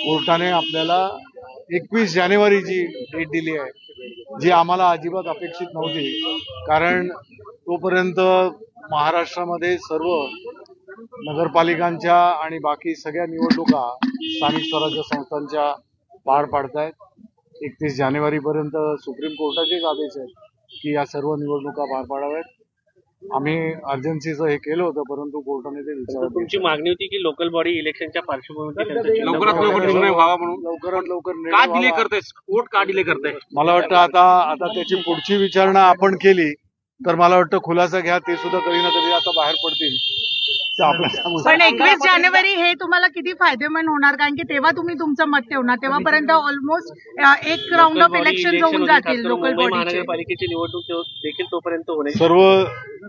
कोर्टाने आपल्याला 21 जानेवारीची डेट दिली आहे, जी आम्हाला अजिबात अपेक्षित नव्हती. कारण तोपर्यंत महाराष्ट्रामध्ये सर्व नगरपालिकांच्या आणि बाकी सगळ्या निवडणुका स्थानिक स्वराज्य संस्थांच्या पार पाडतायत. 31 जानेवारीपर्यंत सुप्रीम कोर्टाचे एक आदेश आहेत की या सर्व निवडणुका पार पाडाव्यात. आम्ही अर्जन्सीचं हे केलं होतं, परंतु कोर्टाने ते विचारलं. तुमची मागणी होती की लोकल बॉडी इलेक्शनच्या पार्श्वभूमीवर लवकरात लवकर निर्णय व्हावा म्हणून. लवकरात लवकर का डिले करताय कोर्ट, का डिले करताय? मला वाटतं आता त्याची पुढची विचारणा आपण केली तर मला वाटतं खुलासा घ्या, ते सुद्धा कधी ना कधी आता बाहेर पडतील. पण 21 जानेवारी हे तुम्हाला किती फायदेमंद होणार, कारण की तेव्हा तुम्ही तुमचं मत ठेवणार, तेव्हापर्यंत ऑलमोस्ट एक राऊंड ऑफ इलेक्शन होऊन जातील. लोकल बॉडी महानगरपालिकेची निवडणूक देखील तोपर्यंत होणे. सर्व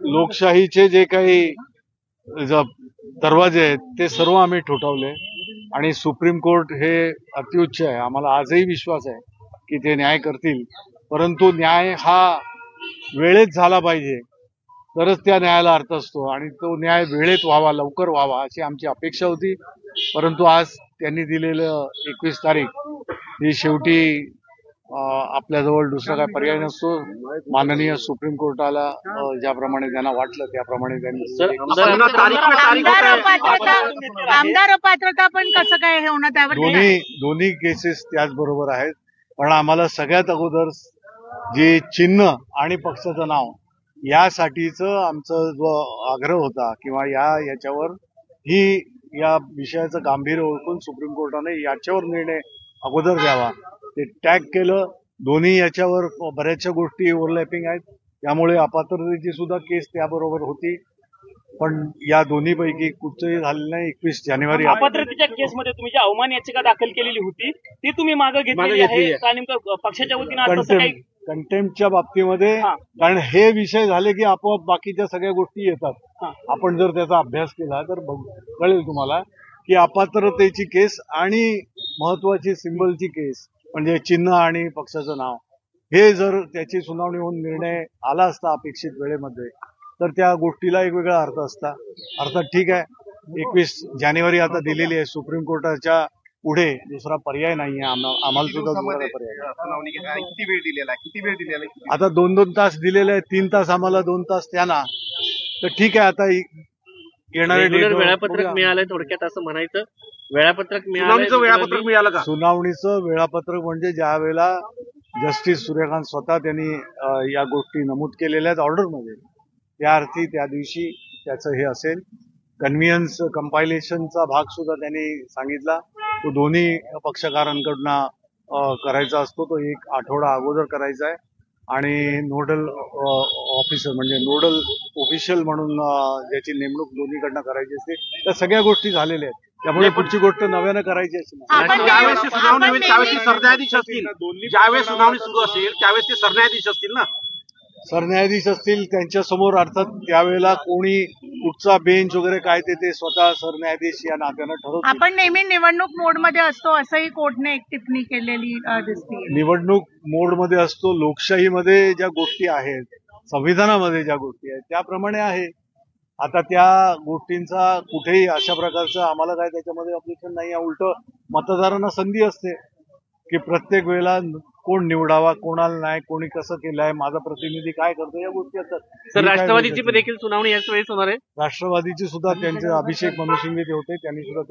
लोकशाहीचे जे काही दरवाजे आहेत ते सर्व आम्ही ठोठावले आणि सुप्रीम कोर्ट हे अतिउच्च आहे. आम्हाला आजही विश्वास आहे की ते न्याय करतील, परंतु न्याय हा वेळेत झाला पाहिजे तरच त्या न्यायाला अर्थ असतो आणि तो न्याय वेळेत व्हावा, लवकर व्हावा अशी आमची अपेक्षा होती. परंतु आज त्यांनी दिलेलं 21 तारीख ही शेवटी आपल्याजवळ दुसरा काय पर्याय नसतो. माननीय सुप्रीम कोर्टाला ज्याप्रमाणे त्यांना वाटलं त्याप्रमाणे त्यांनी आमदार अपात्रता पण कसं काय हे होणार त्यावर दोन्ही केसेस त्याचबरोबर आहेत. पण आम्हाला सगळ्यात अगोदर जे चिन्ह आणि पक्षाचं नाव यासाठीचं आमचा जो आग्रह होता किंवा याच्यावर या विषयाचं गांभीर्य ओळखून सुप्रीम कोर्टाने याच्यावर निर्णय अगोदर द्यावा, ते टॅग केलं. दोन्ही याच्यावर बऱ्याचशा गोष्टी ओव्हरलॅपिंग आहेत, त्यामुळे अपात्रतेची सुद्धा केस त्याबरोबर होती. पण या दोन्हीपैकी कुठचंही झालेलं नाही. 21 जानेवारी अपात्रतेच्या केसमध्ये तुम्ही जी अवमान याचिका दाखल केलेली होती ती तुम्ही मागे घेतली आहे का? नेमकं पक्षाच्या वतीने कंटेम्प्टच्या बाबतीमध्ये, कारण हे विषय झाले की आपोआप बाकीच्या सगळ्या गोष्टी येतात. आपण जर त्याचा अभ्यास केला तर कळेल तुम्हाला की अपात्रतेची केस आणि महत्वाची सिंबलची केस म्हणजे चिन्ह आणि पक्षाचं नाव, हे जर त्याची सुनावणी होऊन निर्णय आला असता अपेक्षित वेळेमध्ये तर त्या गोष्टीला एक वेगळा अर्थ असता. अर्थात ठीक आहे, 21 जानेवारी आता दिलेली आहे. सुप्रीम कोर्टाच्या पुढे दुसरा पर्याय नाहीये, आम्हाला सुद्धा दुसरा पर्याय. किती वेळ दिलेला आहे? आता 2-2 तास दिलेले आहेत, 3 तास आम्हाला, 2 तास त्यांना. तर ठीक आहे, आता येणारे वेळापत्रक मिळालंय थोडक्यात असं म्हणायचं. वेळापत्रक मिळालं का? सुनावणीचं वेळापत्रक म्हणजे ज्या वेळेला जस्टिस सूर्यकांत स्वतः त्यांनी या गोष्टी नमूद केलेल्या आहेत ऑर्डरमध्ये, त्या अर्थी त्या दिवशी त्याचं हे असेल. कन्व्हियन्स कंपायलेशनचा भाग सुद्धा त्यांनी सांगितला, तो दोन्ही पक्षकारांकडनं करायचा असतो. तो 1 आठवडा अगोदर करायचा आहे आणि नोडल ऑफिसर म्हणजे नोडल ऑफिशियल म्हणून ज्याची नेमणूक दोन्हीकडनं करायची असते. त्या सगळ्या गोष्टी झालेल्या आहेत, त्यामुळे पुढची गोष्ट नव्यानं करायची असेल. ज्यावेळेस सुनावणी होईल त्यावेळेस ते सरन्यायाधीश असतील, ज्यावेळेस सुनावणी सुरू असेल त्यावेळेस ते सरन्यायाधीश असतील ना? सरन्यायाधीश असतील त्यांच्यासमोर, अर्थात त्यावेळेला कोणी कुठचा बेंच वगैरे काय ते स्वतः सरन्यायाधीश या नात्यानं ठरवतात. आपण नेहमी निवडणूक मोडमध्ये असतो असंही कोर्टने एक टिप्पणी केलेली दिसते. निवडणूक मोडमध्ये असतो. लोकशाहीमध्ये ज्या गोष्टी आहेत, संविधानामध्ये ज्या गोष्टी आहेत त्याप्रमाणे आहे. आता त्या गोष्टींचा कुठेही अशा प्रकारचं आम्हाला काय त्याच्यामध्ये ऑब्जेक्शन नाही आहे. उलट मतदारांना संधी असते की प्रत्येक वेळेला कोण निवडावा, कोणाला नाही, कोणी कसं केलंय, माझा प्रतिनिधी काय करतो, या गोष्टी असतात. सर, राष्ट्रवादीची देखील सुनावणी याच वेळेस होणार आहे. राष्ट्रवादीची सुद्धा त्यांचे अभिषेक मनु सिंघवी होते, त्यांनी सुद्धा